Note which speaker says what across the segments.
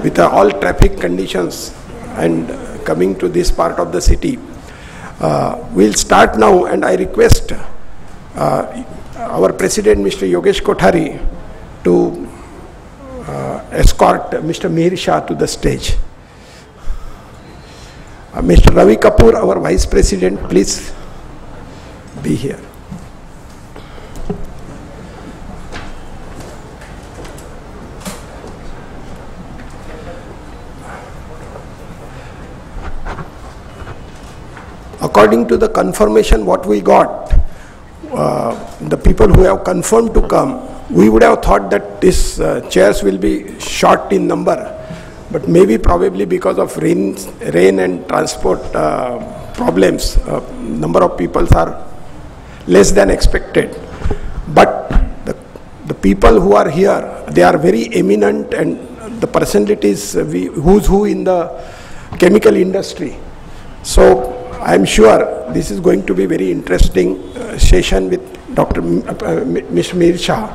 Speaker 1: with all traffic conditions and coming to this part of the city. We'll start now, and I request our President, Mr. Yogesh Kothari, to escort Mr. Mihir Shah to the stage. Mr. Ravi Kapoor, our Vice President, please be here. According to the confirmation what we got, the people who have confirmed to come, we would have thought that these chairs will be short in number, but maybe probably because of rain and transport problems, number of people are less than expected. But the people who are here, they are very eminent, and the personalities who's who in the chemical industry. So I am sure this is going to be very interesting session with Mr. Mihir Shah.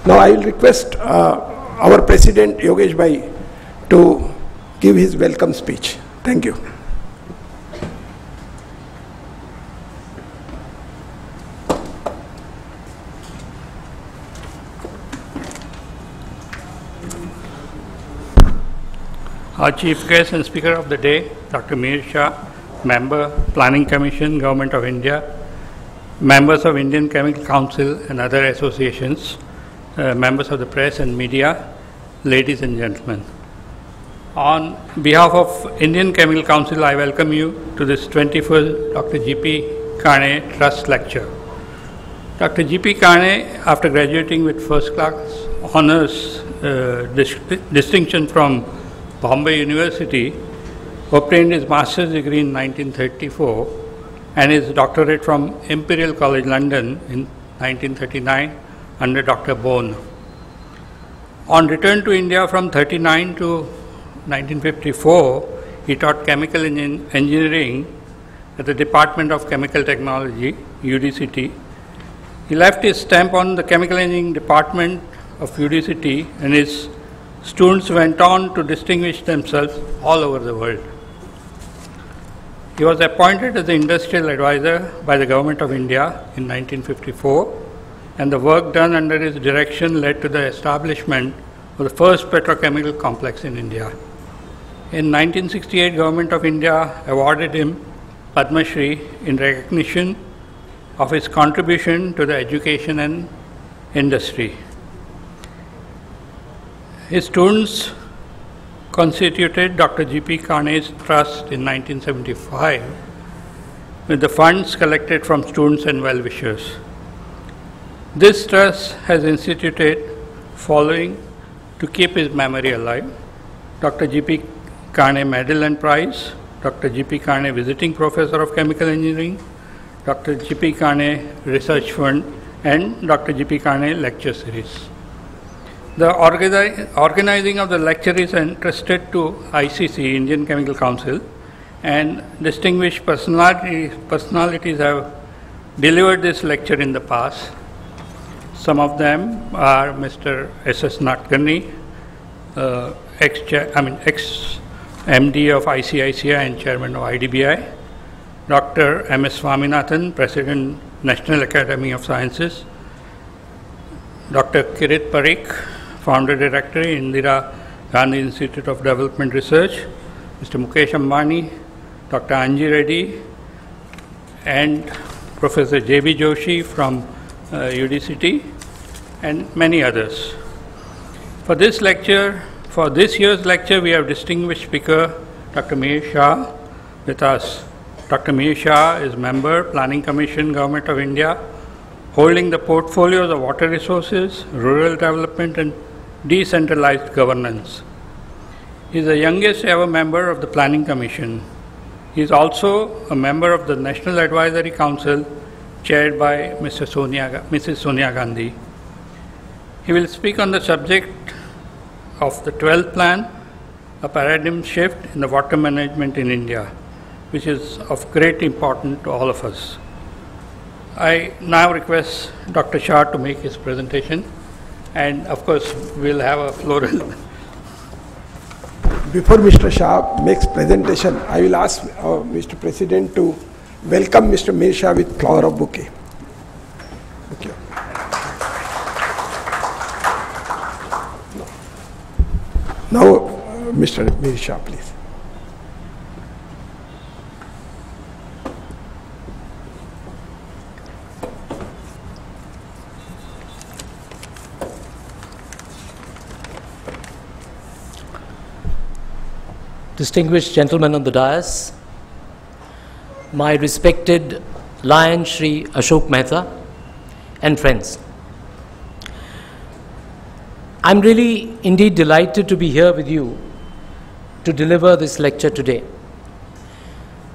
Speaker 1: Now I will request our President Yogesh Bhai to give his welcome speech. Thank you.
Speaker 2: Our Chief Guest and Speaker of the Day, Dr. Mihir Shah, Member, Planning Commission, Government of India, members of Indian Chemical Council and other associations, members of the press and media, ladies and gentlemen. On behalf of Indian Chemical Council, I welcome you to this 21st Dr. G.P. Kane Trust Lecture. Dr. G.P. Kane, after graduating with first class honors distinction from Bombay University, obtained his master's degree in 1934 and his doctorate from Imperial College London in 1939 under Dr. Bone. On return to India from 1939 to 1954, he taught chemical engineering at the Department of Chemical Technology, UDCT. He left his stamp on the chemical engineering department of UDCT, and his students went on to distinguish themselves all over the world. He was appointed as the industrial advisor by the Government of India in 1954, and the work done under his direction led to the establishment of the first petrochemical complex in India. In 1968, Government of India awarded him Padma Shri in recognition of his contribution to the education and industry. His students constituted Dr. G.P. Kane's trust in 1975 with the funds collected from students and well-wishers. This trust has instituted following to keep his memory alive: Dr. G.P. Kane Medal and Prize, Dr. G.P. Kane Visiting Professor of Chemical Engineering, Dr. G.P. Kane Research Fund, and Dr. G.P. Kane Lecture Series. The organizing of the lecture is entrusted to ICC, Indian Chemical Council, and distinguished personalities have delivered this lecture in the past. Some of them are Mr. S.S. Nadkarni, ex-MD of ICICI and Chairman of IDBI, Dr. M.S. Swaminathan, President, National Academy of Sciences, Dr. Kirit Parikh, Founder Director, Indira Gandhi Institute of Development Research, Mr. Mukesh Ambani, Dr. Anji Reddy, and Professor J.B. Joshi from UDCT, and many others. For this year's lecture, we have distinguished speaker Dr. Mihir Shah with us. Dr. Mihir Shah is member, Planning Commission, Government of India, holding the portfolios of water resources, rural development, and decentralized governance. He is the youngest ever member of the Planning Commission. He is also a member of the National Advisory Council chaired by Mrs. Sonia Gandhi. He will speak on the subject of the 12th plan, a paradigm shift in the water management in India, which is of great importance to all of us. I now request Dr. Shah to make his presentation, and of course we'll have a floral.
Speaker 1: Before Mr. Shah makes presentation, I will ask Mr. President to welcome Mr. Mir Shah with flower of bouquet. Thank you. Now, Mr. Mir Shah, please.
Speaker 3: Distinguished gentlemen on the dais, my respected Lion Shri Ashok Mehta, and friends. I'm really indeed delighted to be here with you to deliver this lecture today.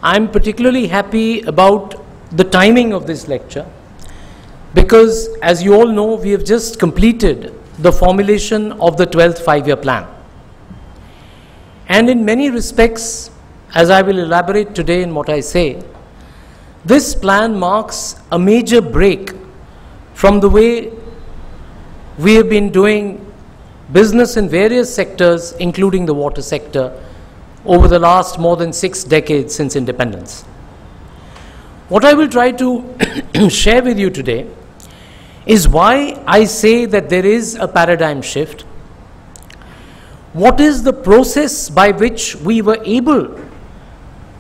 Speaker 3: I'm particularly happy about the timing of this lecture because, as you all know, we have just completed the formulation of the 12th five-year plan. And in many respects, as I will elaborate today in what I say, this plan marks a major break from the way we have been doing business in various sectors, including the water sector, over the last more than 6 decades since independence. What I will try to share with you today is why I say that there is a paradigm shift. What is the process by which we were able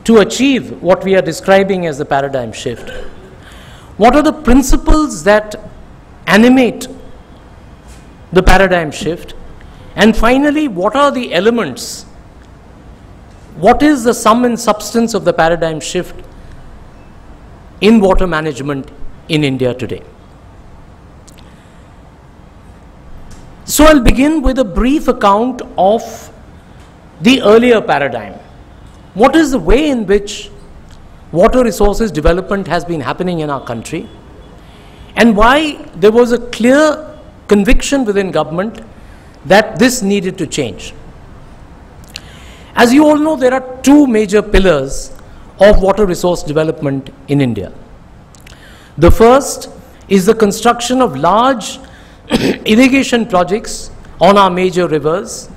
Speaker 3: to achieve what we are describing as the paradigm shift? What are the principles that animate the paradigm shift? And finally, what are the elements? What is the sum and substance of the paradigm shift in water management in India today? So I'll begin with a brief account of the earlier paradigm. What is the way in which water resources development has been happening in our country, and why there was a clear conviction within government that this needed to change. As you all know, there are 2 major pillars of water resource development in India. The first is the construction of large irrigation projects on our major rivers,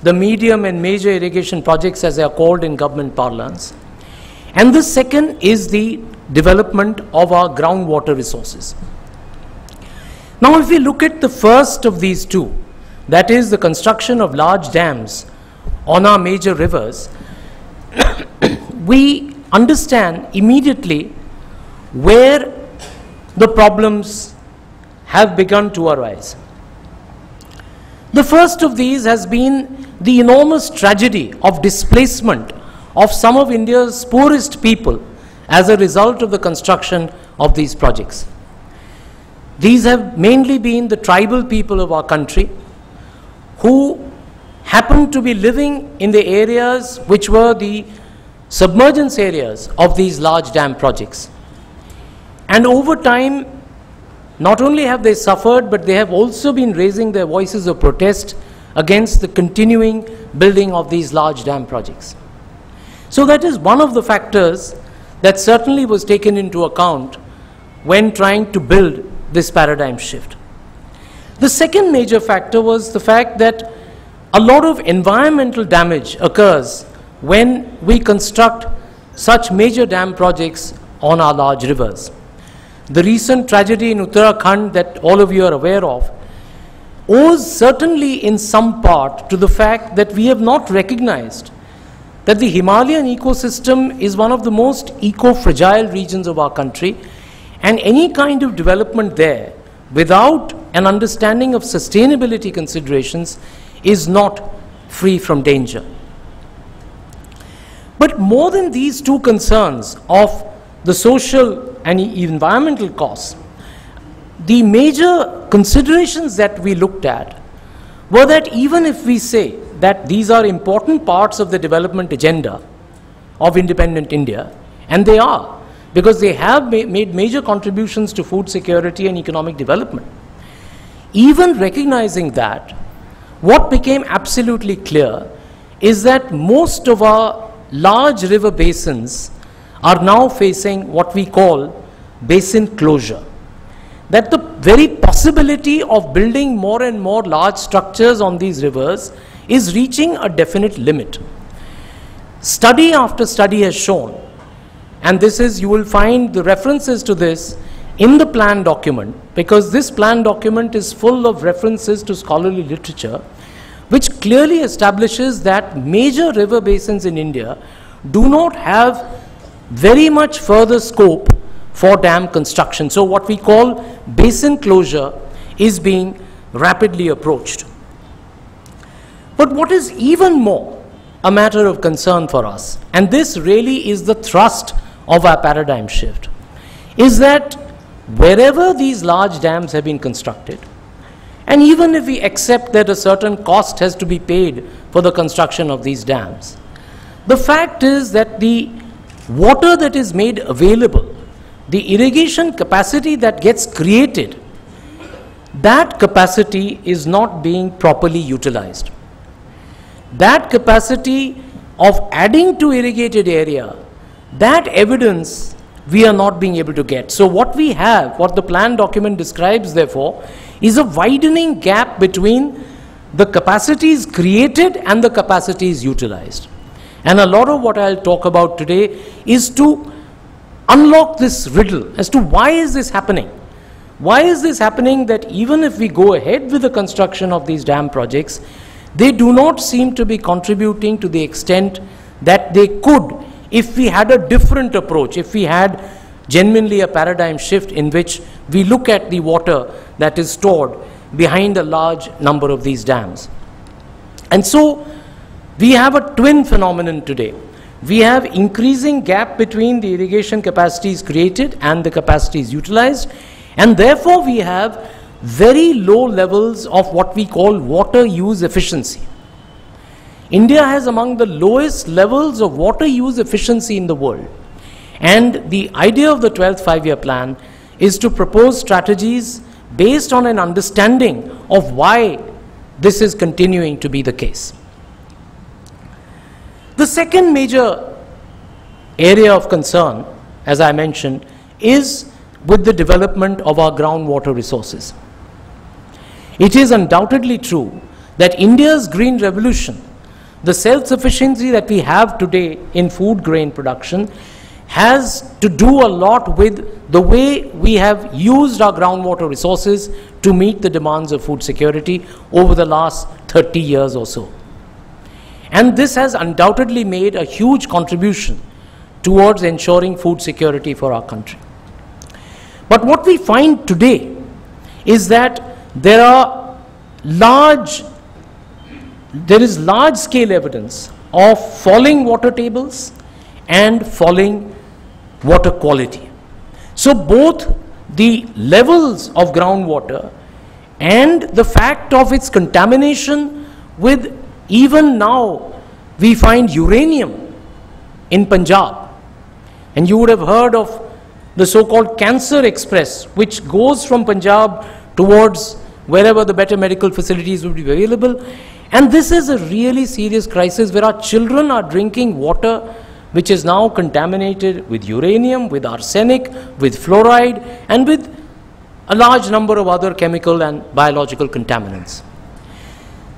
Speaker 3: the medium and major irrigation projects as they are called in government parlance. And the second is the development of our groundwater resources. Now, if we look at the first of these 2, that is the construction of large dams on our major rivers, we understand immediately where the problems have begun to arise. The first of these has been the enormous tragedy of displacement of some of India's poorest people as a result of the construction of these projects. These have mainly been the tribal people of our country who happened to be living in the areas which were the submergence areas of these large dam projects. And over time, not only have they suffered, but they have also been raising their voices of protest against the continuing building of these large dam projects. So that is one of the factors that certainly was taken into account when trying to build this paradigm shift. The second major factor was the fact that a lot of environmental damage occurs when we construct such major dam projects on our large rivers. The recent tragedy in Uttarakhand that all of you are aware of owes certainly in some part to the fact that we have not recognized that the Himalayan ecosystem is one of the most eco-fragile regions of our country, and any kind of development there without an understanding of sustainability considerations is not free from danger. But more than these 2 concerns of the social and environmental costs, the major considerations that we looked at were that even if we say that these are important parts of the development agenda of independent India, and they are, because they have made major contributions to food security and economic development, even recognizing that, what became absolutely clear is that most of our large river basins are now facing what we call basin closure. That the very possibility of building more and more large structures on these rivers is reaching a definite limit. Study after study has shown, and this is, you will find the references to this in the plan document, because this plan document is full of references to scholarly literature, which clearly establishes that major river basins in India do not have very much further scope for dam construction. So what we call basin closure is being rapidly approached. But what is even more a matter of concern for us, and this really is the thrust of our paradigm shift, is that wherever these large dams have been constructed, and even if we accept that a certain cost has to be paid for the construction of these dams, the fact is that the water that is made available, the irrigation capacity that gets created, that capacity is not being properly utilized. That capacity of adding to irrigated area, that evidence we are not being able to get. So what we have, what the plan document describes therefore, is a widening gap between the capacities created and the capacities utilized. And a lot of what I'll talk about today is to unlock this riddle as to why is this happening? Why is this happening that even if we go ahead with the construction of these dam projects, they do not seem to be contributing to the extent that they could if we had a different approach, if we had genuinely a paradigm shift in which we look at the water that is stored behind a large number of these dams. And so we have a twin phenomenon today. We have increasing gap between the irrigation capacities created and the capacities utilized, and therefore we have very low levels of what we call water use efficiency. India has among the lowest levels of water use efficiency in the world. And the idea of the 12th five-year plan is to propose strategies based on an understanding of why this is continuing to be the case. The second major area of concern, as I mentioned, is with the development of our groundwater resources. It is undoubtedly true that India's green revolution, the self-sufficiency that we have today in food grain production, has to do a lot with the way we have used our groundwater resources to meet the demands of food security over the last 30 years or so. And this has undoubtedly made a huge contribution towards ensuring food security for our country. But what we find today is that there is large scale evidence of falling water tables and falling water quality. So both the levels of groundwater and the fact of its contamination with, even now we find uranium in Punjab, and you would have heard of the so-called Cancer Express, which goes from Punjab towards wherever the better medical facilities would be available. And this is a really serious crisis where our children are drinking water which is now contaminated with uranium, with arsenic, with fluoride, and with a large number of other chemical and biological contaminants.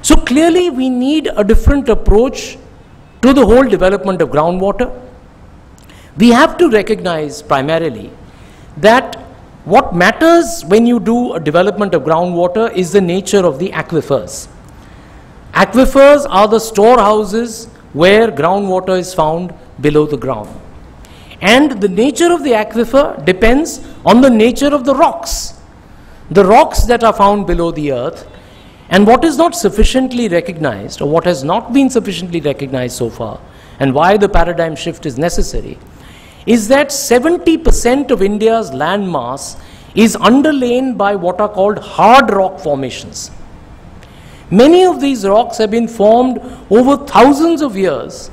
Speaker 3: So clearly we need a different approach to the whole development of groundwater. We have to recognize primarily that what matters when you do a development of groundwater is the nature of the aquifers. Aquifers are the storehouses where groundwater is found below the ground. And the nature of the aquifer depends on the nature of the rocks that are found below the earth. And what is not sufficiently recognized, or what has not been sufficiently recognized so far, and why the paradigm shift is necessary, is that 70% of India's land mass is underlain by what are called hard rock formations. Many of these rocks have been formed over thousands of years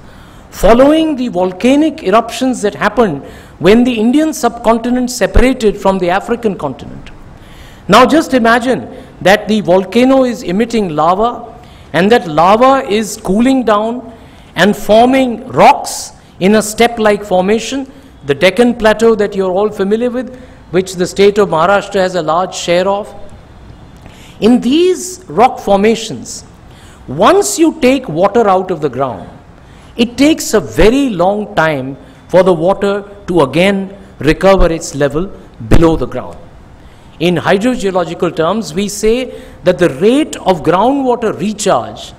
Speaker 3: following the volcanic eruptions that happened when the Indian subcontinent separated from the African continent. Now just imagine that the volcano is emitting lava, and that lava is cooling down and forming rocks in a step-like formation, the Deccan Plateau that you're all familiar with, which the state of Maharashtra has a large share of. In these rock formations, once you take water out of the ground, it takes a very long time for the water to again recover its level below the ground. In hydrogeological terms, we say that the rate of groundwater recharge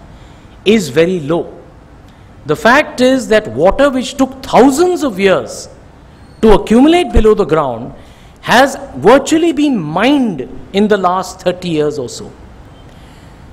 Speaker 3: is very low. The fact is that water which took thousands of years to accumulate below the ground has virtually been mined in the last 30 years or so.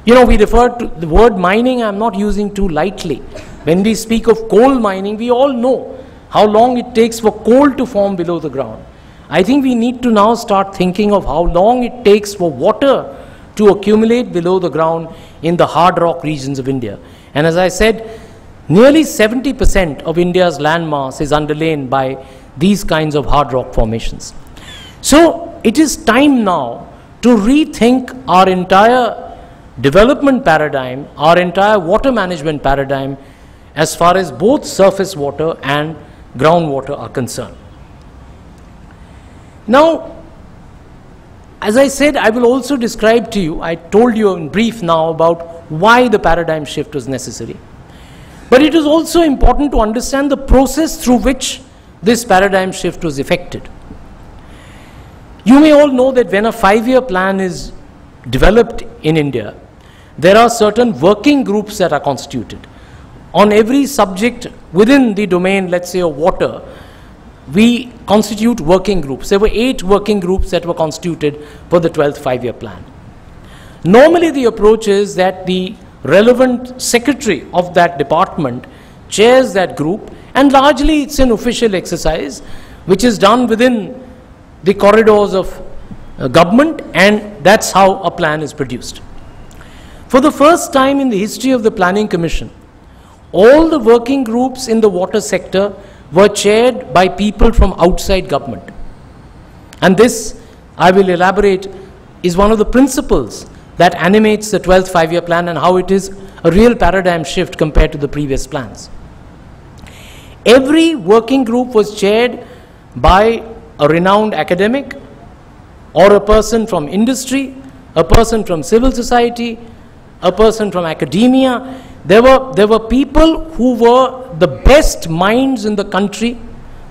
Speaker 3: You know, we refer to the word mining, I'm not using too lightly. When we speak of coal mining, we all know how long it takes for coal to form below the ground. I think we need to now start thinking of how long it takes for water to accumulate below the ground in the hard rock regions of India. And as I said, nearly 70% of India's landmass is underlain by these kinds of hard rock formations. So it is time now to rethink our entire development paradigm, our entire water management paradigm, as far as both surface water and groundwater are concerned. Now, as I said, I will also describe to you, I told you in brief now about why the paradigm shift was necessary. But it is also important to understand the process through which this paradigm shift was effected. You may all know that when a 5-year plan is developed in India, there are certain working groups that are constituted. On every subject within the domain, let's say, of water, we constitute working groups. There were 8 working groups that were constituted for the 12th 5-year plan. Normally, the approach is that the relevant secretary of that department chairs that group, and largely it's an official exercise which is done within the corridors of government, and that's how a plan is produced. For the first time in the history of the Planning Commission, all the working groups in the water sector were chaired by people from outside government. And this, I will elaborate, is one of the principles that animates the 12th 5-year plan and how it is a real paradigm shift compared to the previous plans. Every working group was chaired by a renowned academic or a person from industry, a person from civil society, a person from academia. There were people who were the best minds in the country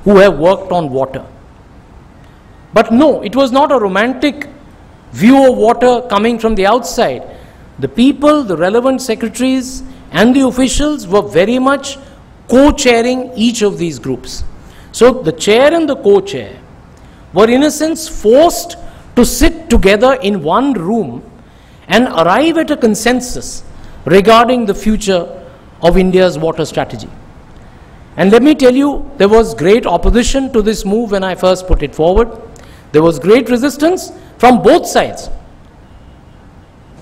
Speaker 3: who have worked on water. But no, it was not a romantic view of water coming from the outside. The people, the relevant secretaries and the officials were very much co-chairing each of these groups. So the chair and the co-chair were in a sense forced to sit together in one room and arrive at a consensus regarding the future of India's water strategy. And let me tell you, there was great opposition to this move when I first put it forward. There was great resistance from both sides.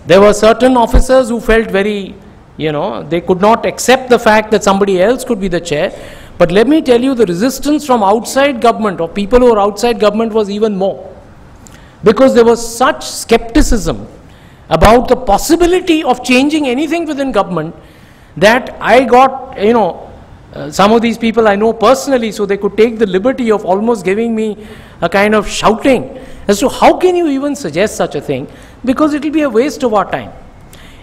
Speaker 3: There were certain officers who felt very, they could not accept the fact that somebody else could be the chair. But let me tell you, the resistance from outside government or people who are outside government was even more. Because there was such skepticism about the possibility of changing anything within government that I got, some of these people I know personally, so they could take the liberty of almost giving me a kind of shouting as to how can you even suggest such a thing, because it will be a waste of our time.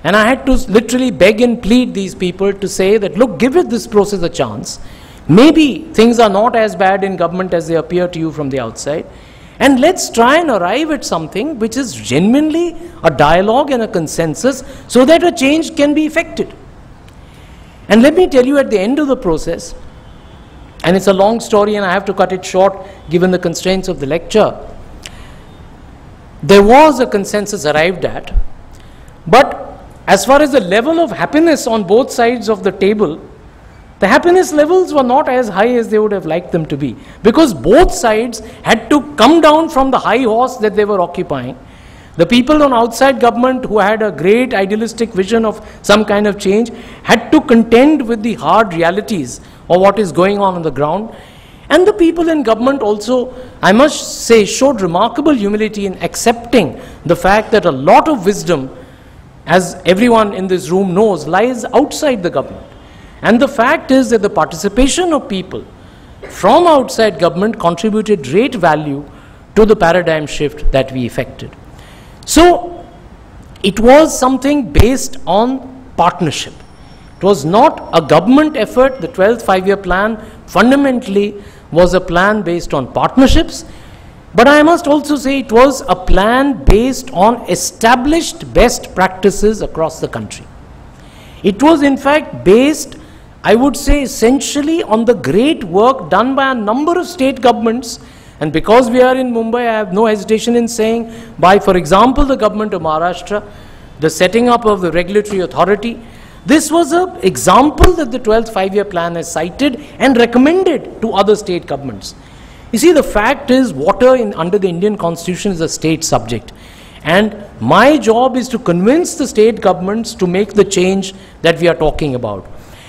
Speaker 3: And I had to literally beg and plead these people to say that, look, give it this process a chance. Maybe things are not as bad in government as they appear to you from the outside. And let's try and arrive at something which is genuinely a dialogue and a consensus so that a change can be effected. And let me tell you, at the end of the process, and it's a long story and I have to cut it short given the constraints of the lecture, there was a consensus arrived at, but as far as the level of happiness on both sides of the table, the happiness levels were not as high as they would have liked them to be, because both sides had to come down from the high horse that they were occupying. The people on outside government who had a great idealistic vision of some kind of change had to contend with the hard realities of what is going on the ground. And the people in government also, I must say, showed remarkable humility in accepting the fact that a lot of wisdom, as everyone in this room knows, lies outside the government. And the fact is that the participation of people from outside government contributed great value to the paradigm shift that we effected. So it was something based on partnership. It was not a government effort. The 12th five-year plan fundamentally was a plan based on partnerships. But I must also say it was a plan based on established best practices across the country. It was in fact based, I would say, essentially on the great work done by a number of state governments. And because we are in Mumbai, I have no hesitation in saying by, for example, the government of Maharashtra, the setting up of the regulatory authority. This was an example that the 12th five-year plan has cited and recommended to other state governments. You see, the fact is water under the Indian Constitution is a state subject. And my job is to convince the state governments to make the change that we are talking about.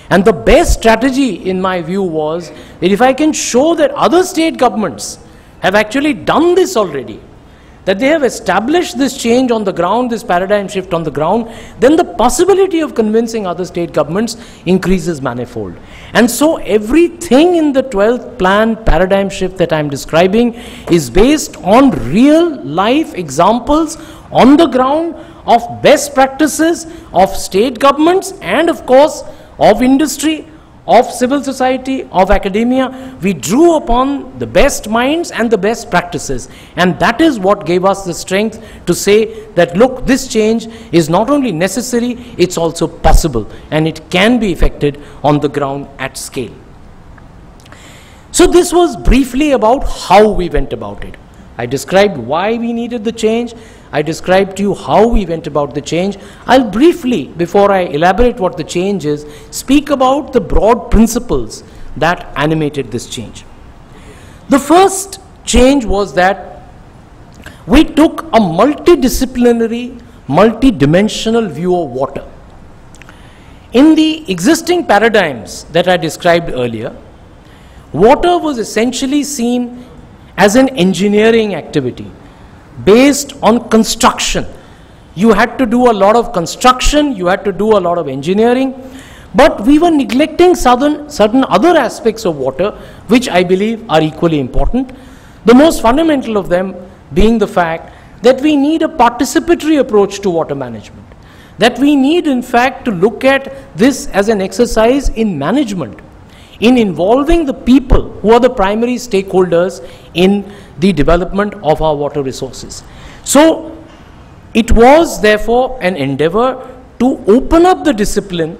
Speaker 3: And the best strategy, in my view, was that if I can show that other state governments have actually done this already, that they have established this change on the ground, this paradigm shift on the ground, then the possibility of convincing other state governments increases manifold. And so everything in the 12th plan paradigm shift that I am describing is based on real life examples on the ground of best practices of state governments and of course of industry, of civil society, of academia. We drew upon the best minds and the best practices, and that is what gave us the strength to say that, look, this change is not only necessary, it's also possible, and it can be effected on the ground at scale. So this was briefly about how we went about it. I described why we needed the change. I described to you how we went about the change. I'll briefly, before I elaborate what the change is, speak about the broad principles that animated this change. The first change was that we took a multidisciplinary, multidimensional view of water. In the existing paradigms that I described earlier, water was essentially seen as an engineering activity based on construction. You had to do a lot of construction, you had to do a lot of engineering, but we were neglecting certain other aspects of water which I believe are equally important. The most fundamental of them being the fact that we need a participatory approach to water management. That we need in fact to look at this as an exercise in management, in involving the people who are the primary stakeholders in the development of our water resources. So it was therefore an endeavor to open up the discipline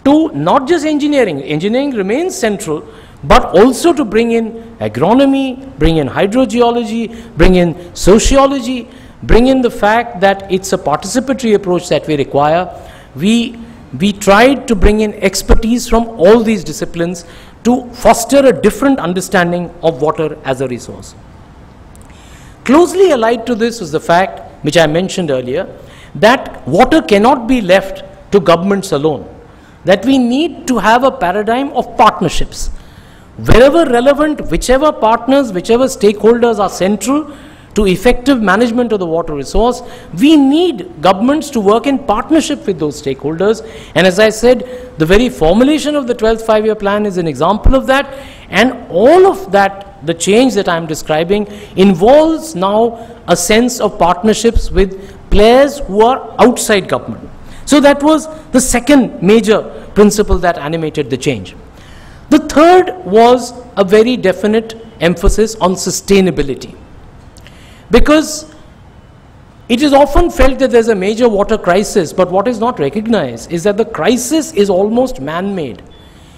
Speaker 3: to not just engineering. Engineering remains central, but also to bring in agronomy, bring in hydrogeology, bring in sociology, bring in the fact that it's a participatory approach that we require. We tried to bring in expertise from all these disciplines to foster a different understanding of water as a resource. Closely allied to this was the fact, which I mentioned earlier, that water cannot be left to governments alone, that we need to have a paradigm of partnerships. Wherever relevant, whichever partners, whichever stakeholders are central to effective management of the water resource, we need governments to work in partnership with those stakeholders. And as I said, the very formulation of the 12th five-year plan is an example of that. And all of that, the change that I am describing, involves now a sense of partnerships with players who are outside government. So that was the second major principle that animated the change. The third was a very definite emphasis on sustainability. Because it is often felt that there's a major water crisis, but what is not recognized is that the crisis is almost man-made.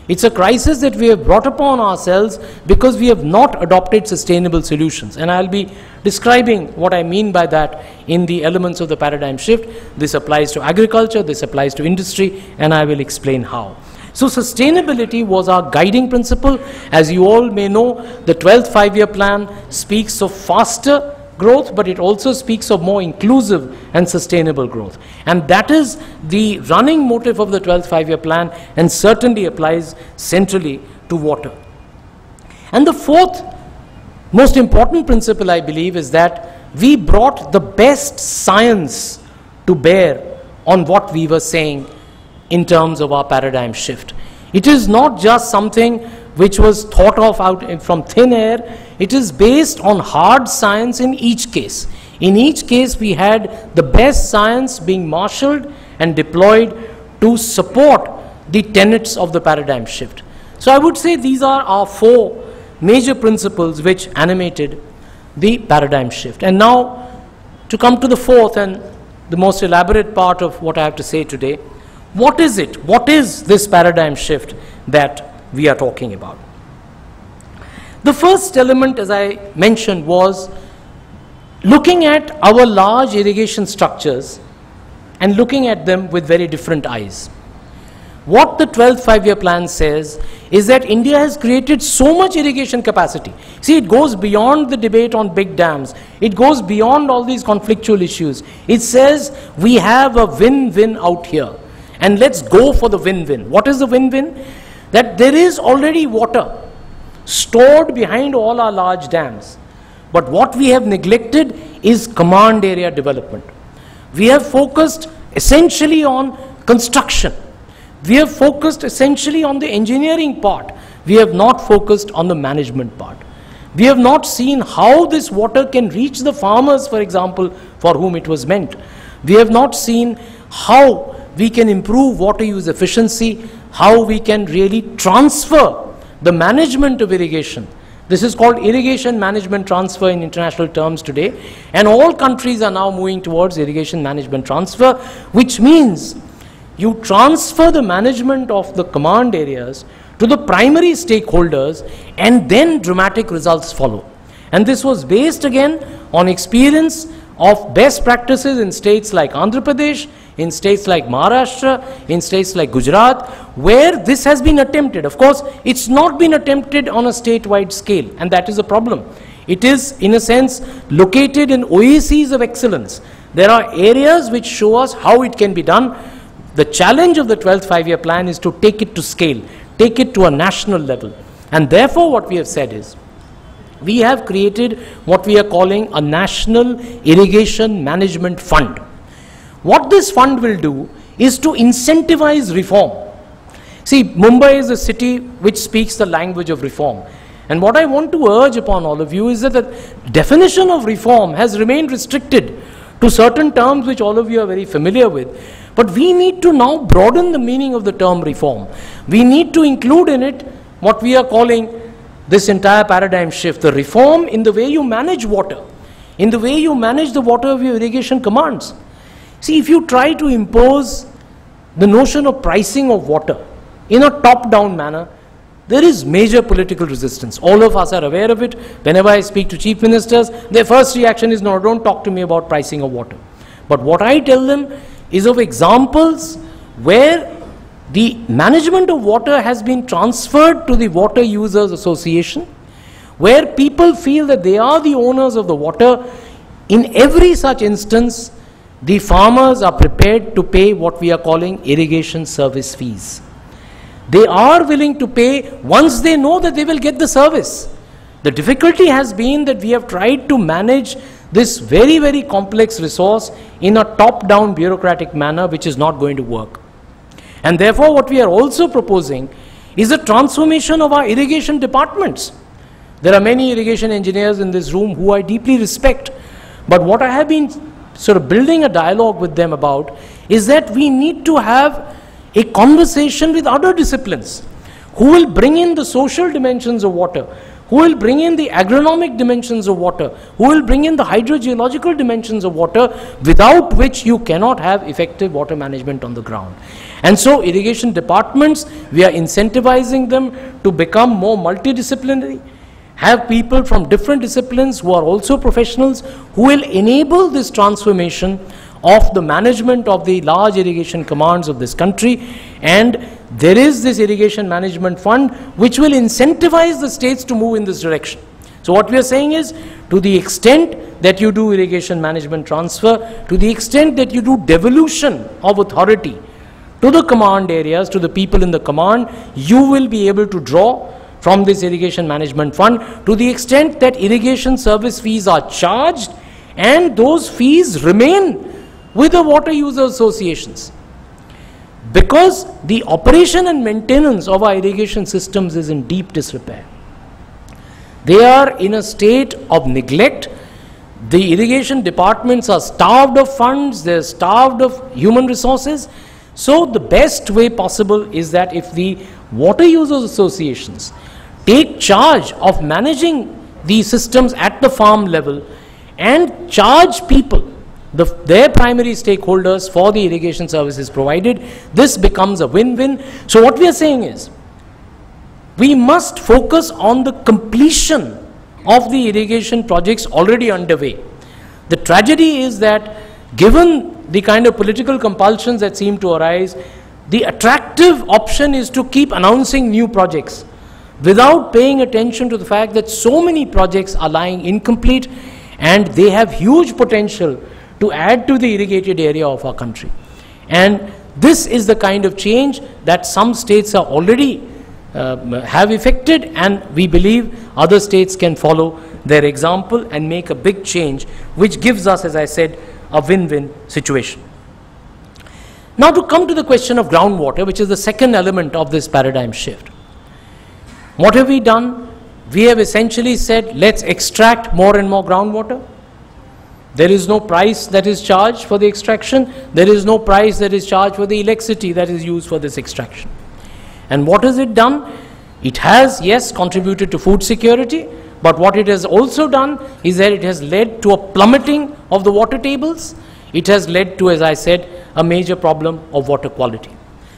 Speaker 3: It's a crisis that we have brought upon ourselves because we have not adopted sustainable solutions. And I'll be describing what I mean by that in the elements of the paradigm shift. This applies to agriculture, this applies to industry, and I will explain how. So sustainability was our guiding principle. As you all may know, the 12th five-year plan speaks of faster growth, but it also speaks of more inclusive and sustainable growth. And that is the running motive of the 12th five-year plan, and certainly applies centrally to water. And the fourth most important principle, I believe, is that we brought the best science to bear on what we were saying in terms of our paradigm shift. It is not just something which was thought of out from thin air. It is based on hard science in each case. In each case, we had the best science being marshaled and deployed to support the tenets of the paradigm shift. So I would say these are our 4 major principles which animated the paradigm shift. And now to come to the 4th and the most elaborate part of what I have to say today, what is it? What is this paradigm shift that we are talking about? The first element, as I mentioned, was looking at our large irrigation structures and looking at them with very different eyes. What the 12th five-year plan says is that India has created so much irrigation capacity. See, it goes beyond the debate on big dams. It goes beyond all these conflictual issues. It says we have a win-win out here. And let's go for the win-win. What is the win-win? That there is already water stored behind all our large dams. But what we have neglected is command area development. We have focused essentially on construction. We have focused essentially on the engineering part. We have not focused on the management part. We have not seen how this water can reach the farmers, for example, for whom it was meant. We have not seen how we can improve water use efficiency, how we can really transfer the management of irrigation. This is called irrigation management transfer in international terms today, and all countries are now moving towards irrigation management transfer, which means you transfer the management of the command areas to the primary stakeholders, and then dramatic results follow. And this was based again on experience of best practices in states like Andhra Pradesh, in states like Maharashtra, in states like Gujarat, where this has been attempted. Of course, it's not been attempted on a statewide scale, and that is a problem. It is, in a sense, located in oases of excellence. There are areas which show us how it can be done. The challenge of the 12th five-year plan is to take it to scale, take it to a national level. And therefore, what we have said is, we have created what we are calling a National Irrigation Management Fund. What this fund will do is to incentivize reform. See, Mumbai is a city which speaks the language of reform. And what I want to urge upon all of you is that the definition of reform has remained restricted to certain terms which all of you are very familiar with. But we need to now broaden the meaning of the term reform. We need to include in it what we are calling this entire paradigm shift, the reform in the way you manage water, in the way you manage the water of your irrigation commands. See, if you try to impose the notion of pricing of water in a top-down manner, there is major political resistance. All of us are aware of it. Whenever I speak to chief ministers, their first reaction is, no, don't talk to me about pricing of water. But what I tell them is of examples where the management of water has been transferred to the Water Users Association, where people feel that they are the owners of the water. In every such instance, the farmers are prepared to pay what we are calling irrigation service fees. They are willing to pay once they know that they will get the service. The difficulty has been that we have tried to manage this very, very complex resource in a top-down bureaucratic manner, which is not going to work. And therefore, what we are also proposing is a transformation of our irrigation departments. There are many irrigation engineers in this room who I deeply respect, but what I have been sort of building a dialogue with them about is that we need to have a conversation with other disciplines who will bring in the social dimensions of water, who will bring in the agronomic dimensions of water, who will bring in the hydrogeological dimensions of water, without which you cannot have effective water management on the ground. And so irrigation departments, we are incentivizing them to become more multidisciplinary, have people from different disciplines who are also professionals, who will enable this transformation of the management of the large irrigation commands of this country. And there is this irrigation management fund which will incentivize the states to move in this direction. So what we are saying is, to the extent that you do irrigation management transfer, to the extent that you do devolution of authority to the command areas, to the people in the command, you will be able to draw from this irrigation management fund, to the extent that irrigation service fees are charged and those fees remain with the water user associations. Because the operation and maintenance of our irrigation systems is in deep disrepair. They are in a state of neglect. The irrigation departments are starved of funds, they're starved of human resources. So the best way possible is that if the water users associations take charge of managing these systems at the farm level and charge people, their primary stakeholders, for the irrigation services provided, this becomes a win-win. So what we are saying is, we must focus on the completion of the irrigation projects already underway. The tragedy is that, given the kind of political compulsions that seem to arise, the attractive option is to keep announcing new projects without paying attention to the fact that so many projects are lying incomplete and they have huge potential to add to the irrigated area of our country. And this is the kind of change that some states are already have effected, and we believe other states can follow their example and make a big change, which gives us, as I said, a win-win situation. Now to come to the question of groundwater, which is the second element of this paradigm shift. What have we done? We have essentially said, let's extract more and more groundwater. There is no price that is charged for the extraction. There is no price that is charged for the electricity that is used for this extraction. And what has it done? It has, yes, contributed to food security, but what it has also done is that it has led to a plummeting of the water tables. It has led to, as I said, a major problem of water quality.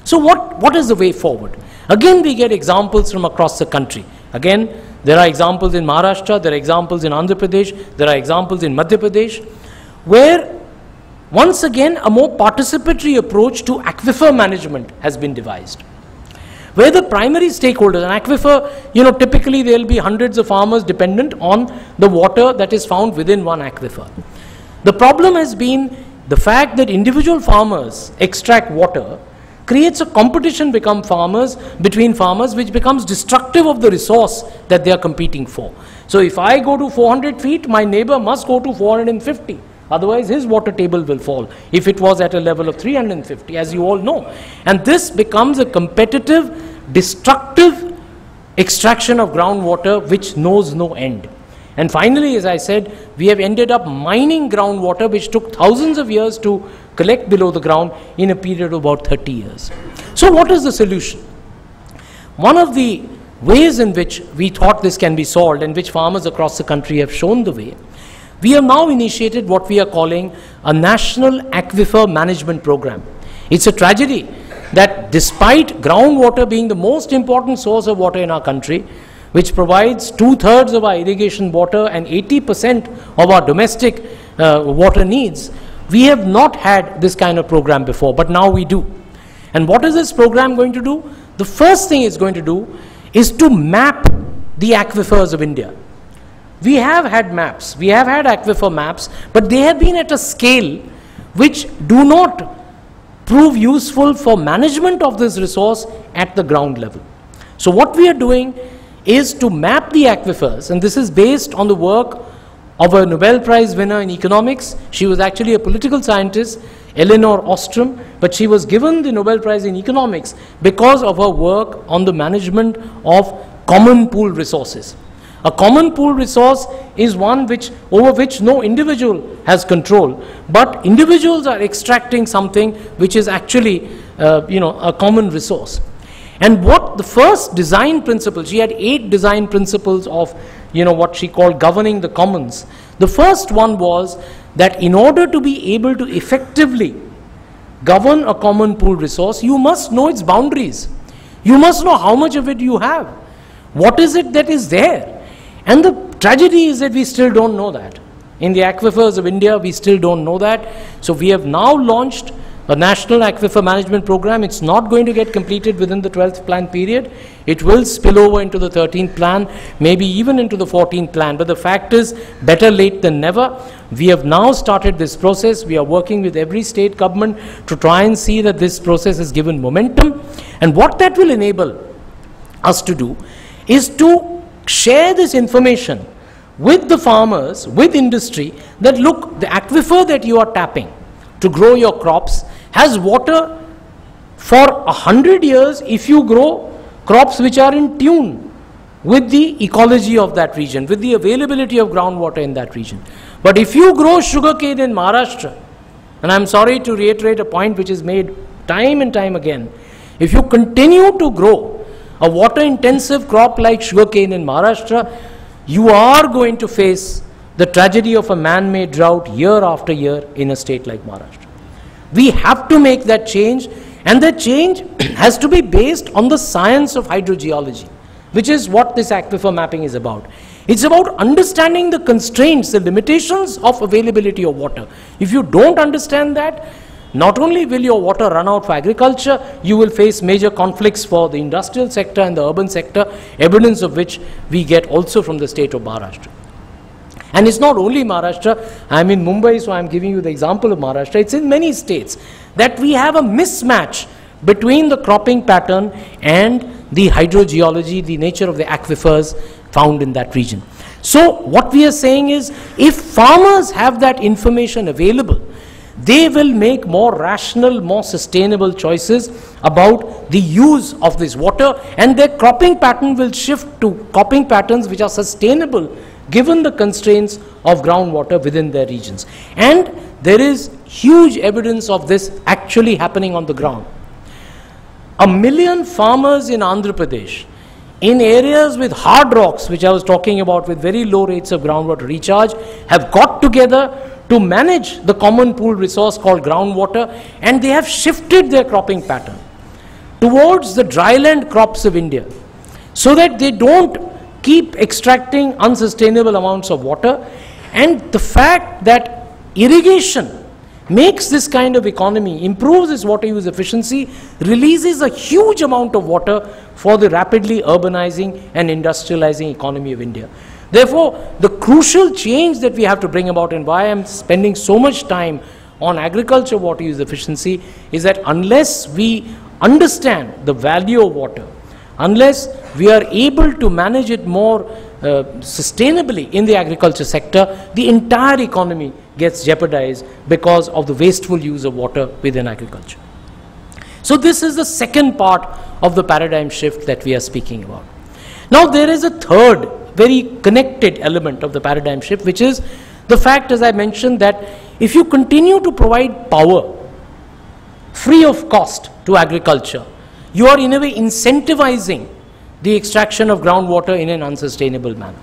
Speaker 3: So what is the way forward? Again, we get examples from across the country. Again, there are examples in Maharashtra, there are examples in Andhra Pradesh, there are examples in Madhya Pradesh, where once again a more participatory approach to aquifer management has been devised, where the primary stakeholders, an aquifer, typically there will be hundreds of farmers dependent on the water that is found within one aquifer. The problem has been the fact that individual farmers extract water creates a competition between farmers, which becomes destructive of the resource that they are competing for. So if I go to 400 feet, my neighbor must go to 450. Otherwise, his water table will fall if it was at a level of 350, as you all know. And this becomes a competitive, destructive extraction of groundwater which knows no end. And finally, as I said, we have ended up mining groundwater which took thousands of years to collect below the ground in a period of about 30 years. So what is the solution? One of the ways in which we thought this can be solved, and which farmers across the country have shown the way, we have now initiated what we are calling a National Aquifer Management Program. It's a tragedy that despite groundwater being the most important source of water in our country, which provides 2/3 of our irrigation water and 80% of our domestic water needs, we have not had this kind of program before, but now we do. And what is this program going to do? The first thing it's going to do is to map the aquifers of India. We have had maps, we have had aquifer maps, but they have been at a scale which do not prove useful for management of this resource at the ground level. So what we are doing is to map the aquifers, and this is based on the work of a Nobel Prize winner in economics. She was actually a political scientist, Elinor Ostrom, but she was given the Nobel Prize in economics because of her work on the management of common pool resources. A common pool resource is one over which no individual has control, but individuals are extracting something which is actually a common resource. And what the first design principle, she had 8 design principles of what she called governing the commons. The first one was that in order to be able to effectively govern a common pool resource, you must know its boundaries. You must know how much of it you have. What is it that is there? And the tragedy is that we still don't know that. In the aquifers of India, we still don't know that. So we have now launched a National Aquifer Management Program. It's not going to get completed within the 12th plan period. It will spill over into the 13th plan, maybe even into the 14th plan. But the fact is, better late than never. We have now started this process. We are working with every state government to try and see that this process is given momentum. And what that will enable us to do is to share this information with the farmers, with industry, that look, the aquifer that you are tapping to grow your crops has water for 100 years if you grow crops which are in tune with the ecology of that region, with the availability of groundwater in that region. But if you grow sugarcane in Maharashtra, and I'm sorry to reiterate a point which is made time and time again, if you continue to grow a water-intensive crop like sugarcane in Maharashtra, you are going to face the tragedy of a man-made drought year after year in a state like Maharashtra. We have to make that change, and that change has to be based on the science of hydrogeology, which is what this aquifer mapping is about. It's about understanding the constraints, the limitations of availability of water. If you don't understand that, not only will your water run out for agriculture, you will face major conflicts for the industrial sector and the urban sector, evidence of which we get also from the state of Maharashtra. And it's not only Maharashtra. I'm in Mumbai, so I'm giving you the example of Maharashtra. It's in many states that we have a mismatch between the cropping pattern and the hydrogeology, the nature of the aquifers found in that region. So what we are saying is, if farmers have that information available, they will make more rational, more sustainable choices about the use of this water, and their cropping pattern will shift to cropping patterns which are sustainable given the constraints of groundwater within their regions. And there is huge evidence of this actually happening on the ground. 1 million farmers in Andhra Pradesh, in areas with hard rocks, which I was talking about, with very low rates of groundwater recharge, have got together to manage the common pool resource called groundwater, and they have shifted their cropping pattern towards the dryland crops of India, so that they don't keep extracting unsustainable amounts of water. And the fact that irrigation makes this kind of economy, improves its water use efficiency, releases a huge amount of water for the rapidly urbanizing and industrializing economy of India. Therefore, the crucial change that we have to bring about, and why I'm spending so much time on agriculture water use efficiency, is that unless we understand the value of water, unless we are able to manage it more sustainably in the agriculture sector, the entire economy gets jeopardized because of the wasteful use of water within agriculture. So this is the second part of the paradigm shift that we are speaking about. Now there is a third, very connected element of the paradigm shift, which is the fact, as I mentioned, that if you continue to provide power free of cost to agriculture, you are in a way incentivizing the extraction of groundwater in an unsustainable manner.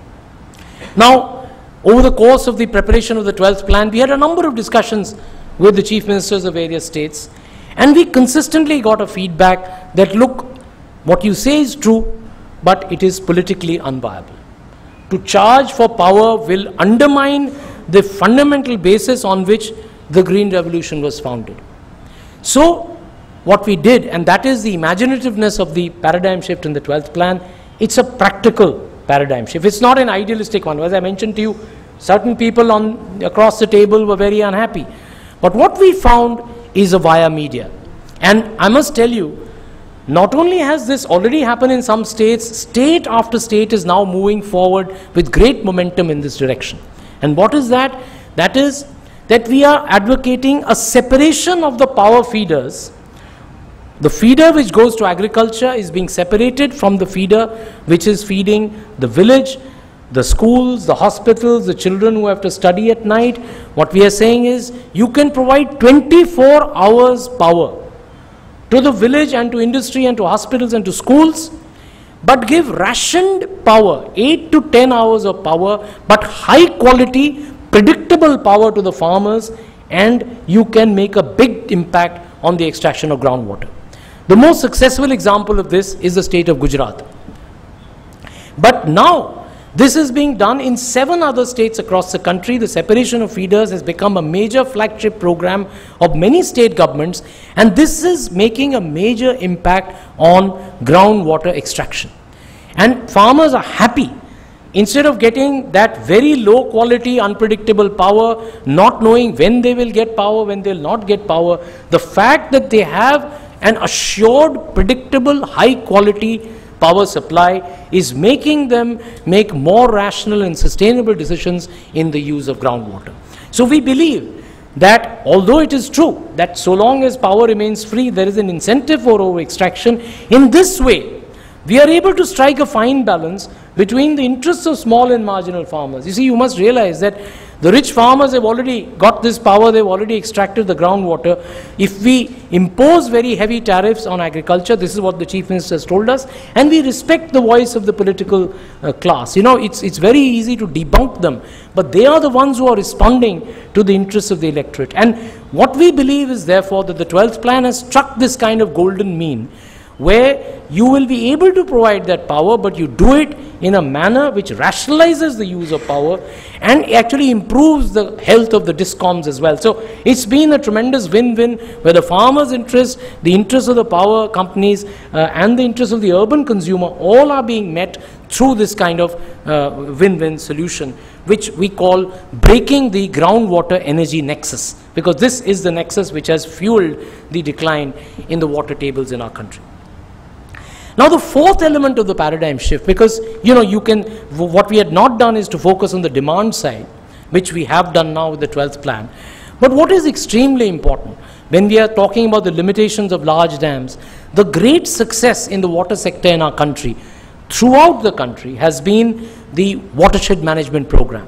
Speaker 3: Now, over the course of the preparation of the 12th plan, we had a number of discussions with the chief ministers of various states, and we consistently got a feedback that, look, what you say is true, but it is politically unviable. To charge for power will undermine the fundamental basis on which the Green Revolution was founded. So, what we did, and that is the imaginativeness of the paradigm shift in the 12th plan, it's a practical paradigm shift. It's not an idealistic one. As I mentioned to you, certain people across the table were very unhappy. But what we found is a via media. And I must tell you, not only has this already happened in some states, state after state is now moving forward with great momentum in this direction. And what is that? That is that we are advocating a separation of the power feeders. The feeder which goes to agriculture is being separated from the feeder which is feeding the village, the schools, the hospitals, the children who have to study at night. What we are saying is, you can provide 24 hours power to the village and to industry and to hospitals and to schools, but give rationed power, 8 to 10 hours of power, but high quality, predictable power to the farmers, and you can make a big impact on the extraction of groundwater. The most successful example of this is the state of Gujarat. But now, this is being done in 7 other states across the country. The separation of feeders has become a major flagship program of many state governments, and this is making a major impact on groundwater extraction. And farmers are happy. Instead of getting that very low quality, unpredictable power, not knowing when they will get power, when they will not get power, the fact that they have an assured, predictable, high quality power supply is making them make more rational and sustainable decisions in the use of groundwater. So we believe that although it is true that so long as power remains free, there is an incentive for over extraction, in this way we are able to strike a fine balance between the interests of small and marginal farmers. You see, you must realize that The rich farmers have already got this power, they've already extracted the groundwater. If we impose very heavy tariffs on agriculture, this is what the Chief Minister has told us, and we respect the voice of the political class. You know, it's very easy to debunk them, but they are the ones who are responding to the interests of the electorate. And what we believe is therefore that the 12th plan has struck this kind of golden mean, where you will be able to provide that power, but you do it in a manner which rationalizes the use of power and actually improves the health of the DISCOMs as well. So it's been a tremendous win-win, where the farmer's interest, the interests of the power companies and the interests of the urban consumer all are being met through this kind of win-win solution, which we call breaking the groundwater energy nexus, because this is the nexus which has fueled the decline in the water tables in our country. Now the fourth element of the paradigm shift, because what we had not done is to focus on the demand side, which we have done now with the 12th plan. But what is extremely important when we are talking about the limitations of large dams, the great success in the water sector in our country, throughout the country, has been the watershed management program.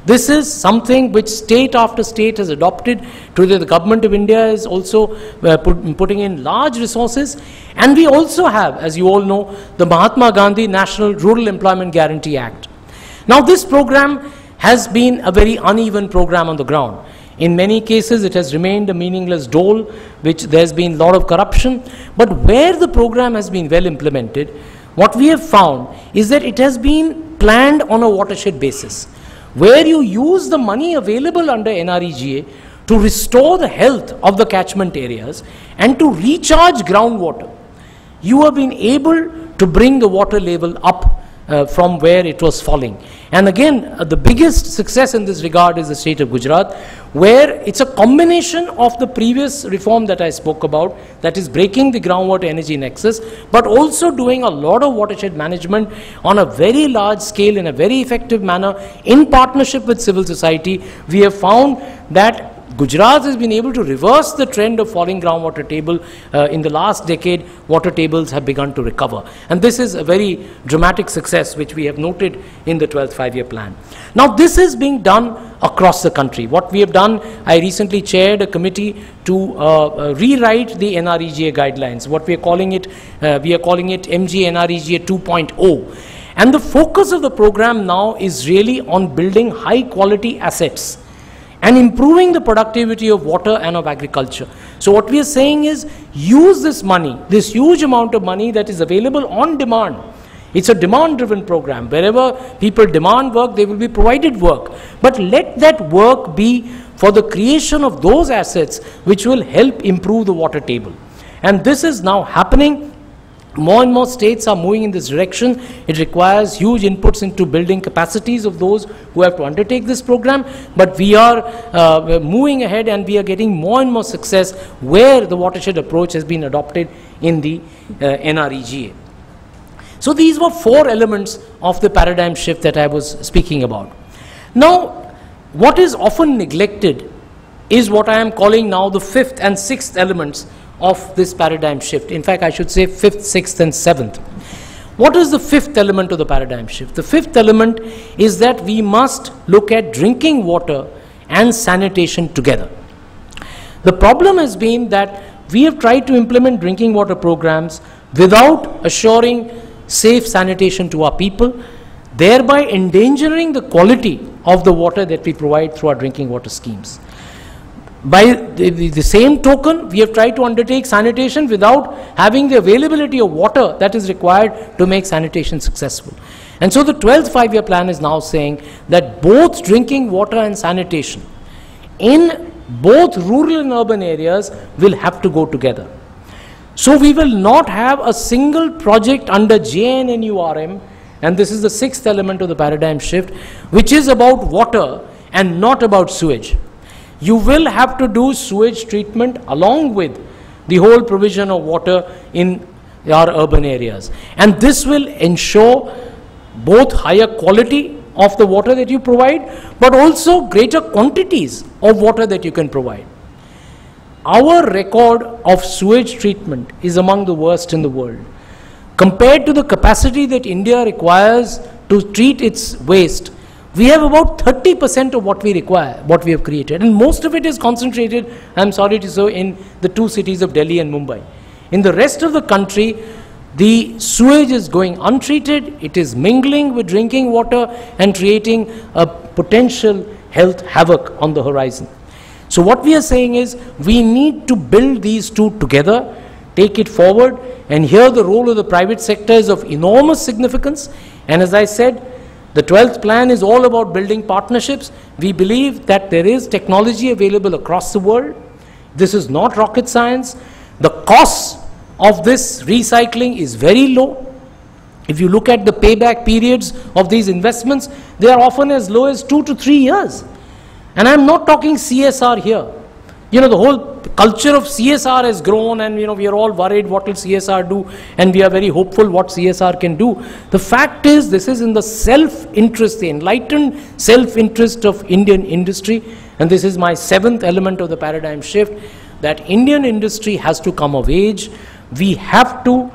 Speaker 3: This is something which state after state has adopted. Today the government of India is also putting in large resources, and we also have, as you all know, the Mahatma Gandhi National Rural Employment Guarantee Act. Now this program has been a very uneven program on the ground. In many cases it has remained a meaningless dole, which there's been a lot of corruption, but where the program has been well implemented, what we have found is that it has been planned on a watershed basis, where you use the money available under NREGA to restore the health of the catchment areas and to recharge groundwater. You have been able to bring the water level up from where it was falling. And again, the biggest success in this regard is the state of Gujarat, where it's a combination of the previous reform that I spoke about, that is breaking the groundwater energy nexus, but also doing a lot of watershed management on a very large scale in a very effective manner in partnership with civil society. We have found that Gujarat has been able to reverse the trend of falling groundwater table. In the last decade, water tables have begun to recover. And this is a very dramatic success which we have noted in the 12th five-year plan. Now this is being done across the country. What we have done, I recently chaired a committee to rewrite the NREGA guidelines. What we are calling it MG NREGA 2.0. And the focus of the program now is really on building high quality assets and improving the productivity of water and of agriculture. So what we are saying is, use this money, this huge amount of money that is available on demand. It's a demand-driven program. Wherever people demand work, they will be provided work. But let that work be for the creation of those assets which will help improve the water table. And this is now happening. More and more states are moving in this direction. It requires huge inputs into building capacities of those who have to undertake this program. But we are moving ahead, and we are getting more and more success where the watershed approach has been adopted in the NREGA. So these were four elements of the paradigm shift that I was speaking about. Now, what is often neglected is what I am calling now the fifth and sixth elements of this paradigm shift. In fact, I should say fifth, sixth and seventh. What is the fifth element of the paradigm shift? The fifth element is that we must look at drinking water and sanitation together. The problem has been that we have tried to implement drinking water programs without assuring safe sanitation to our people, thereby endangering the quality of the water that we provide through our drinking water schemes. By the same token, we have tried to undertake sanitation without having the availability of water that is required to make sanitation successful. And so the 12th five-year plan is now saying that both drinking water and sanitation in both rural and urban areas will have to go together. So we will not have a single project under JNNURM, and this is the sixth element of the paradigm shift, which is about water and not about sewage. You will have to do sewage treatment along with the whole provision of water in our urban areas. And this will ensure both higher quality of the water that you provide, but also greater quantities of water that you can provide. Our record of sewage treatment is among the worst in the world. Compared to the capacity that India requires to treat its waste, we have about 30% of what we require, what we have created. And most of it is concentrated, I'm sorry to say, in the two cities of Delhi and Mumbai. In the rest of the country, the sewage is going untreated, it is mingling with drinking water and creating a potential health havoc on the horizon. So what we are saying is, we need to build these two together, take it forward, and here the role of the private sector is of enormous significance. And as I said, the 12th plan is all about building partnerships. We believe that there is technology available across the world. This is not rocket science. The cost of this recycling is very low. If you look at the payback periods of these investments, they are often as low as 2 to 3 years. And I'm not talking CSR here. You know, the whole culture of CSR has grown, and you know, we are all worried what will CSR do, and we are very hopeful what CSR can do. The fact is, this is in the self-interest, the enlightened self-interest of Indian industry, and this is my 7th element of the paradigm shift, that Indian industry has to come of age. We have to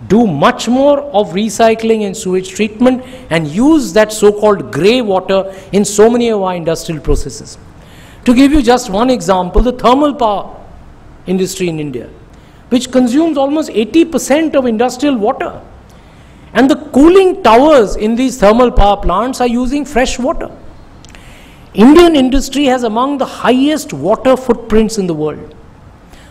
Speaker 3: do much more of recycling and sewage treatment and use that so-called grey water in so many of our industrial processes. To give you just one example, the thermal power industry in India, which consumes almost 80% of industrial water. And the cooling towers in these thermal power plants are using fresh water. Indian industry has among the highest water footprints in the world.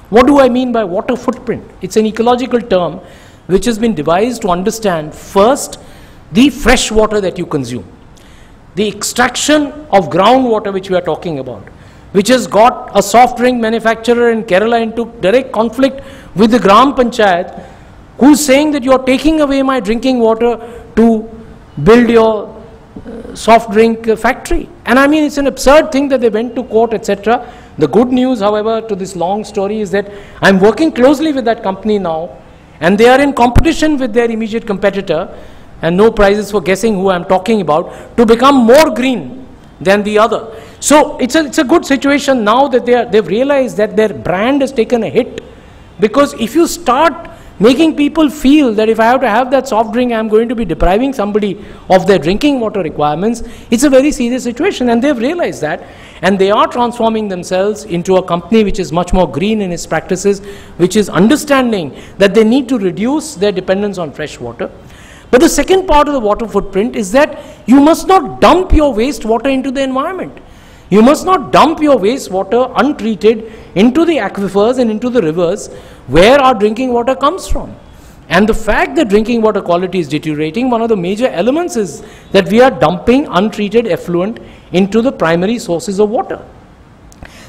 Speaker 3: What do I mean by water footprint? It's an ecological term which has been devised to understand first the fresh water that you consume, the extraction of groundwater which we are talking about, which has got a soft drink manufacturer in Kerala into direct conflict with the Gram Panchayat, who's saying that you're taking away my drinking water to build your soft drink factory. And I mean, it's an absurd thing that they went to court, etc. The good news, however, to this long story is that I'm working closely with that company now, and they are in competition with their immediate competitor, and no prizes for guessing who I'm talking about, to become more green than the other. So it's a good situation now that they've realized that their brand has taken a hit, because if you start making people feel that if I have to have that soft drink, I'm going to be depriving somebody of their drinking water requirements, it's a very serious situation, and they've realized that, and they are transforming themselves into a company which is much more green in its practices, which is understanding that they need to reduce their dependence on fresh water. But the second part of the water footprint is that you must not dump your wastewater into the environment. You must not dump your wastewater untreated into the aquifers and into the rivers where our drinking water comes from. And the fact that drinking water quality is deteriorating, one of the major elements is that we are dumping untreated effluent into the primary sources of water.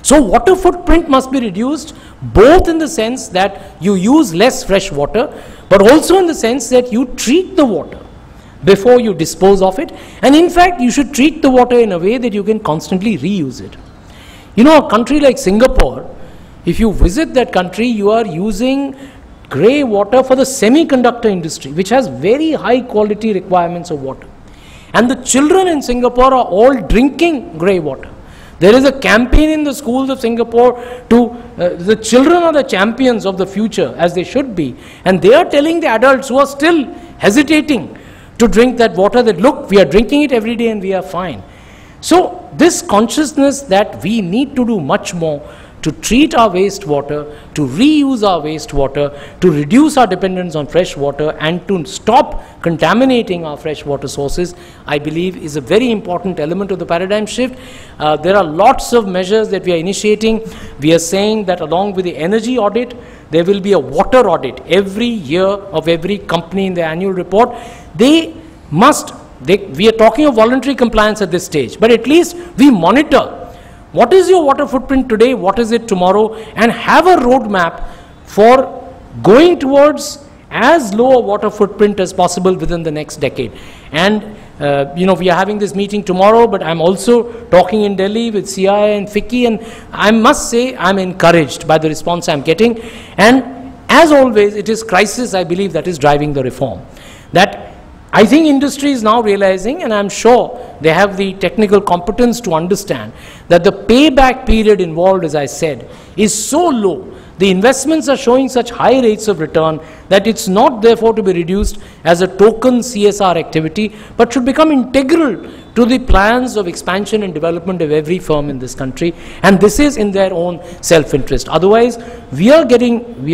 Speaker 3: So water footprint must be reduced, both in the sense that you use less fresh water, but also in the sense that you treat the water before you dispose of it. And in fact, you should treat the water in a way that you can constantly reuse it. You know, a country like Singapore, if you visit that country, you are using grey water for the semiconductor industry, which has very high quality requirements of water. And the children in Singapore are all drinking grey water. There is a campaign in the schools of Singapore to, the children are the champions of the future, as they should be. And they are telling the adults who are still hesitating to drink that water that, look, we are drinking it every day and we are fine. So this consciousness that we need to do much more to treat our wastewater, to reuse our wastewater, to reduce our dependence on fresh water, and to stop contaminating our fresh water sources, I believe is a very important element of the paradigm shift. There are lots of measures that we are initiating. We are saying that along with the energy audit, there will be a water audit every year of every company in the annual report. We are talking of voluntary compliance at this stage, but at least we monitor what is your water footprint today, what is it tomorrow, and have a roadmap for going towards as low a water footprint as possible within the next decade. And you know, we are having this meeting tomorrow, but I'm also talking in Delhi with CII and FICCI, and I must say I'm encouraged by the response I'm getting. And as always, it is crisis, I believe, that is driving the reform. That I think industry is now realizing, and I'm sure they have the technical competence to understand, that the payback period involved, as I said, is so low. The investments are showing such high rates of return that it's not therefore to be reduced as a token CSR activity, but should become integral to the plans of expansion and development of every firm in this country, and this is in their own self-interest. Otherwise, we are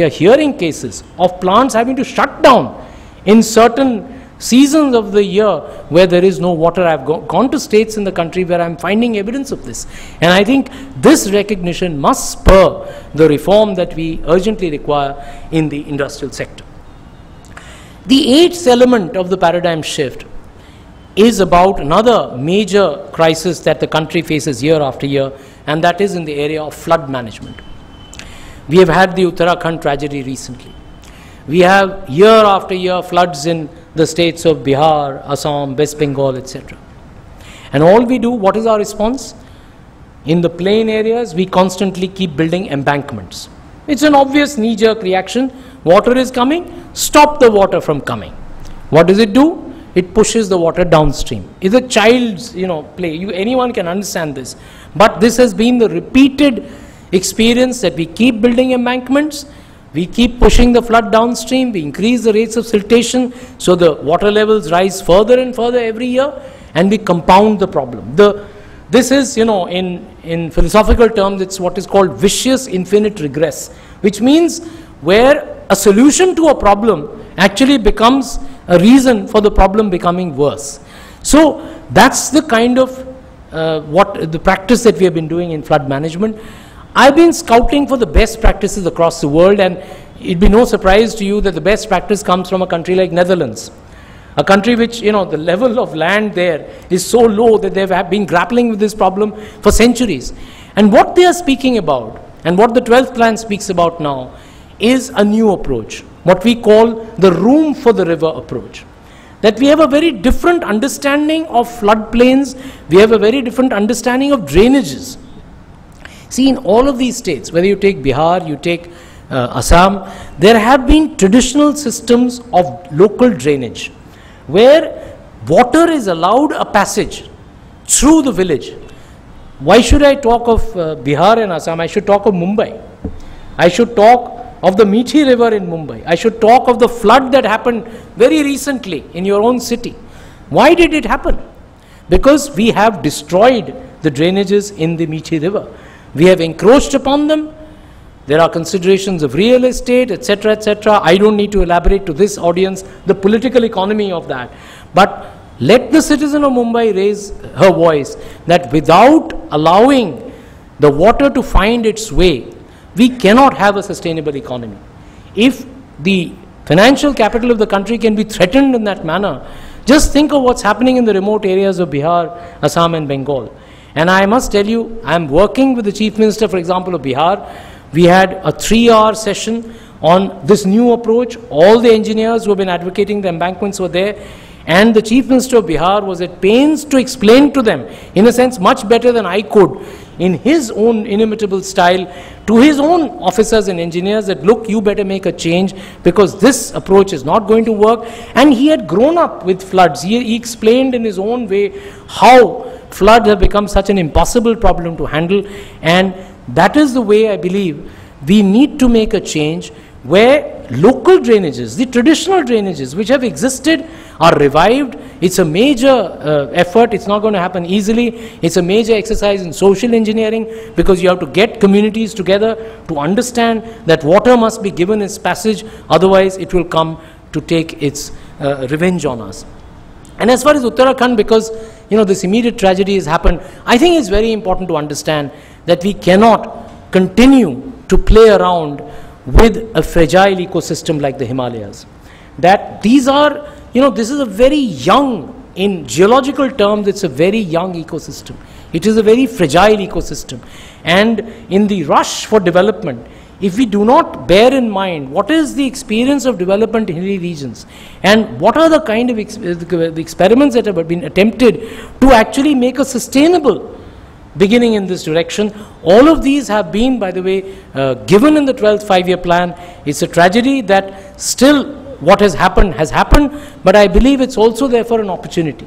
Speaker 3: hearing cases of plants having to shut down in certain seasons of the year where there is no water. I've gone to states in the country where I'm finding evidence of this. And I think this recognition must spur the reform that we urgently require in the industrial sector. The eighth element of the paradigm shift is about another major crisis that the country faces year after year, and that is in the area of flood management. We have had the Uttarakhand tragedy recently. We have year after year floods in the states of Bihar, Assam, West Bengal, etc. And all we do, what is our response? In the plain areas, we constantly keep building embankments. It's an obvious knee-jerk reaction. Water is coming, stop the water from coming. What does it do? It pushes the water downstream. It's a child's, play. Anyone can understand this. But this has been the repeated experience that we keep building embankments, we keep pushing the flood downstream, we increase the rates of siltation, so the water levels rise further and further every year, and we compound the problem. This is, in philosophical terms, it's what is called vicious infinite regress, which means where a solution to a problem actually becomes a reason for the problem becoming worse. So that's the kind of the practice that we have been doing in flood management. I've been scouting for the best practices across the world, and it'd be no surprise to you that the best practice comes from a country like Netherlands. A country which, the level of land there is so low that they've been grappling with this problem for centuries. And what they are speaking about, and what the 12th plan speaks about now, is a new approach, what we call the room for the river approach. That we have a very different understanding of floodplains, we have a very different understanding of drainages. See, in all of these states, whether you take Bihar, you take Assam, there have been traditional systems of local drainage, where water is allowed a passage through the village. Why should I talk of Bihar and Assam? I should talk of Mumbai. I should talk of the Mithi River in Mumbai. I should talk of the flood that happened very recently in your own city. Why did it happen? Because we have destroyed the drainages in the Mithi River. We have encroached upon them. There are considerations of real estate, etc., etc. I don't need to elaborate to this audience the political economy of that. But let the citizen of Mumbai raise her voice that without allowing the water to find its way, we cannot have a sustainable economy. If the financial capital of the country can be threatened in that manner, just think of what's happening in the remote areas of Bihar, Assam and Bengal. And I must tell you, I'm working with the Chief Minister, for example, of Bihar. We had a 3-hour session on this new approach. All the engineers who have been advocating the embankments were there. And the Chief Minister of Bihar was at pains to explain to them, in a sense much better than I could, in his own inimitable style, to his own officers and engineers that, look, you better make a change because this approach is not going to work. And he had grown up with floods. He explained in his own way how floods have become such an impossible problem to handle. And that is the way I believe we need to make a change, where local drainages, the traditional drainages which have existed, are revived. It's a major effort. It's not going to happen easily. It's a major exercise in social engineering, because you have to get communities together to understand that water must be given its passage, otherwise it will come to take its revenge on us. And as far as Uttarakhand, because this immediate tragedy has happened, I think it's very important to understand that we cannot continue to play around with a fragile ecosystem like the Himalayas. That these are, this is a very young, in geological terms, it's a very young ecosystem. It is a very fragile ecosystem. And in the rush for development, if we do not bear in mind what is the experience of development in hilly regions, and what are the kind of the experiments that have been attempted to actually make a sustainable beginning in this direction, all of these have been, by the way, given in the 12th five-year plan. It's a tragedy that still what has happened, but I believe it's also therefore an opportunity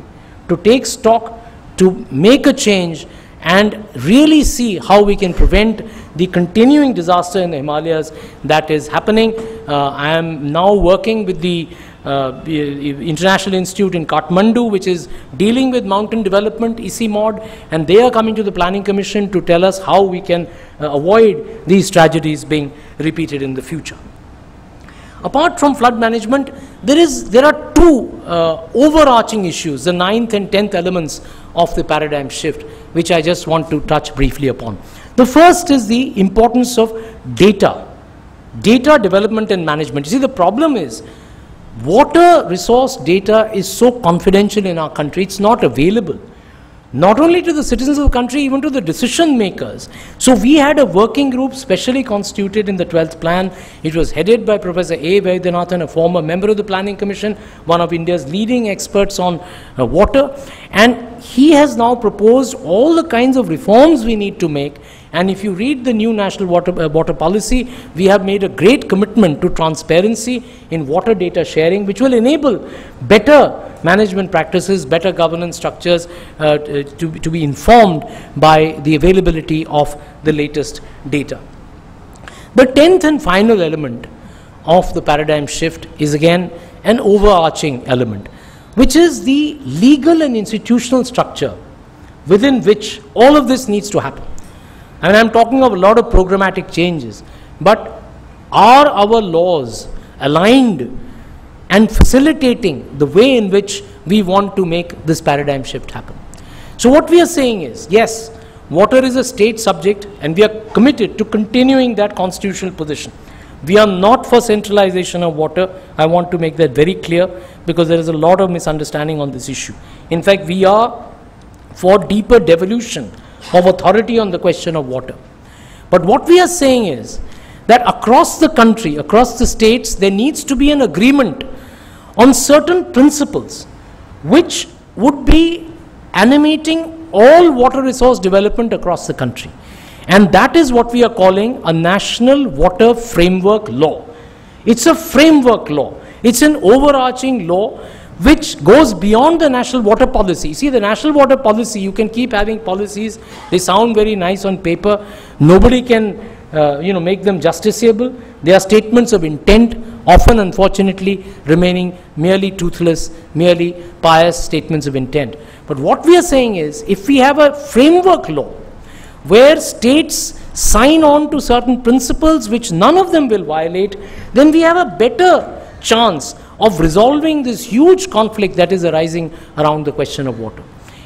Speaker 3: to take stock, to make a change, and really see how we can prevent the continuing disaster in the Himalayas that is happening. I am now working with the International Institute in Kathmandu, which is dealing with mountain development, ICMOD, and they are coming to the Planning Commission to tell us how we can avoid these tragedies being repeated in the future. Apart from flood management, there are two overarching issues, the 9th and 10th elements of the paradigm shift, which I just want to touch briefly upon. The first is the importance of data development and management. You see, the problem is water resource data is so confidential in our country, it's not available. Not only to the citizens of the country, even to the decision makers. So we had a working group specially constituted in the 12th plan. It was headed by Professor A. Vaidyanathan, a former member of the Planning Commission, one of India's leading experts on water. And he has now proposed all the kinds of reforms we need to make. And if you read the new national water policy, we have made a great commitment to transparency in water data sharing, which will enable better management practices, better governance structures to be informed by the availability of the latest data. The 10th and final element of the paradigm shift is again an overarching element, which is the legal and institutional structure within which all of this needs to happen. And I'm talking of a lot of programmatic changes, but are our laws aligned and facilitating the way in which we want to make this paradigm shift happen? So what we are saying is, yes, water is a state subject and we are committed to continuing that constitutional position. We are not for centralization of water. I want to make that very clear because there is a lot of misunderstanding on this issue. In fact, we are for deeper devolution of authority on the question of water. But what we are saying is that across the country, across the states, there needs to be an agreement on certain principles which would be animating all water resource development across the country. And that is what we are calling a National Water Framework Law. It's a framework law. It's an overarching law which goes beyond the national water policy. See, the national water policy, you can keep having policies, they sound very nice on paper, nobody can make them justiciable. They are statements of intent, often unfortunately remaining merely toothless, merely pious statements of intent. But what we are saying is, if we have a framework law where states sign on to certain principles which none of them will violate, then we have a better chance of resolving this huge conflict that is arising around the question of water.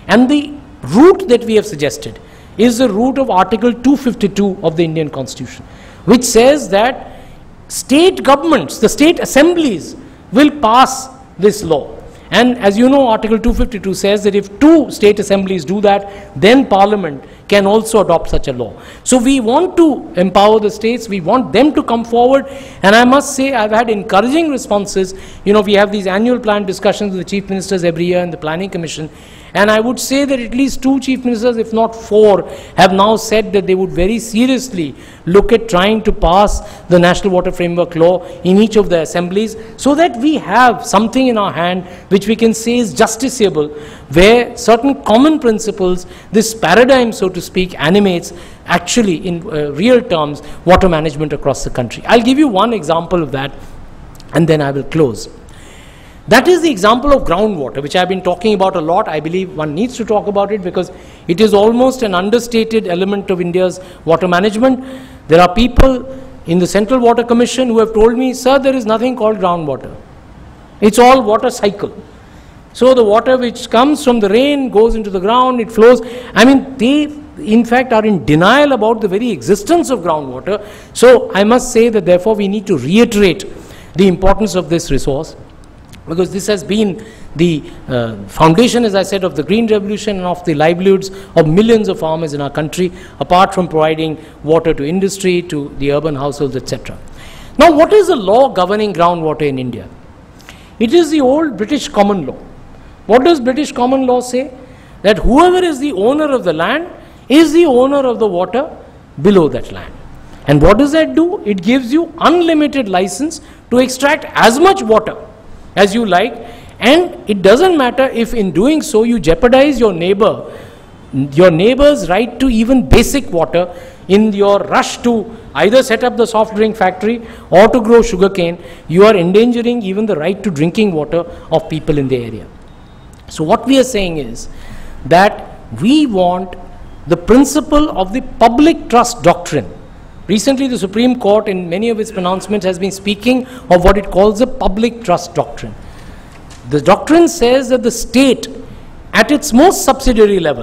Speaker 3: And the route that we have suggested is the route of Article 252 of the Indian Constitution, which says that state governments, the state assemblies, will pass this law. And as you know, Article 252 says that if 2 state assemblies do that, then Parliament can also adopt such a law. So we want to empower the states, we want them to come forward, and I must say I've had encouraging responses. We have these annual plan discussions with the chief ministers every year in the Planning Commission, and I would say that at least 2 chief ministers, if not 4, have now said that they would very seriously look at trying to pass the National Water Framework Law in each of the assemblies, so that we have something in our hand which we can say is justiciable, where certain common principles, this paradigm, so to speak, animates actually in real terms water management across the country. I'll give you one example of that and then I will close. That is the example of groundwater, which I've been talking about a lot. I believe one needs to talk about it because it is almost an understated element of India's water management. There are people in the Central Water Commission who have told me, sir, there is nothing called groundwater. It's all water cycle. So the water which comes from the rain goes into the ground, it flows. I mean, they in fact are in denial about the very existence of groundwater. So I must say that therefore we need to reiterate the importance of this resource, because this has been the foundation, as I said, of the green revolution and of the livelihoods of millions of farmers in our country, apart from providing water to industry, to the urban households, etc. Now, what is the law governing groundwater in India? It is the old British common law. What does British common law say? That whoever is the owner of the land is the owner of the water below that land. And what does that do? It gives you unlimited license to extract as much water as you like, and it doesn't matter if in doing so you jeopardize your neighbor's right to even basic water. in your rush to either set up the soft drink factory or to grow sugarcane, you are endangering even the right to drinking water of people in the area. So what we are saying is that we want the principle of the public trust doctrine. Recently, the Supreme Court, in many of its pronouncements, has been speaking of what it calls the public trust doctrine. The doctrine says that the state, at its most subsidiary level,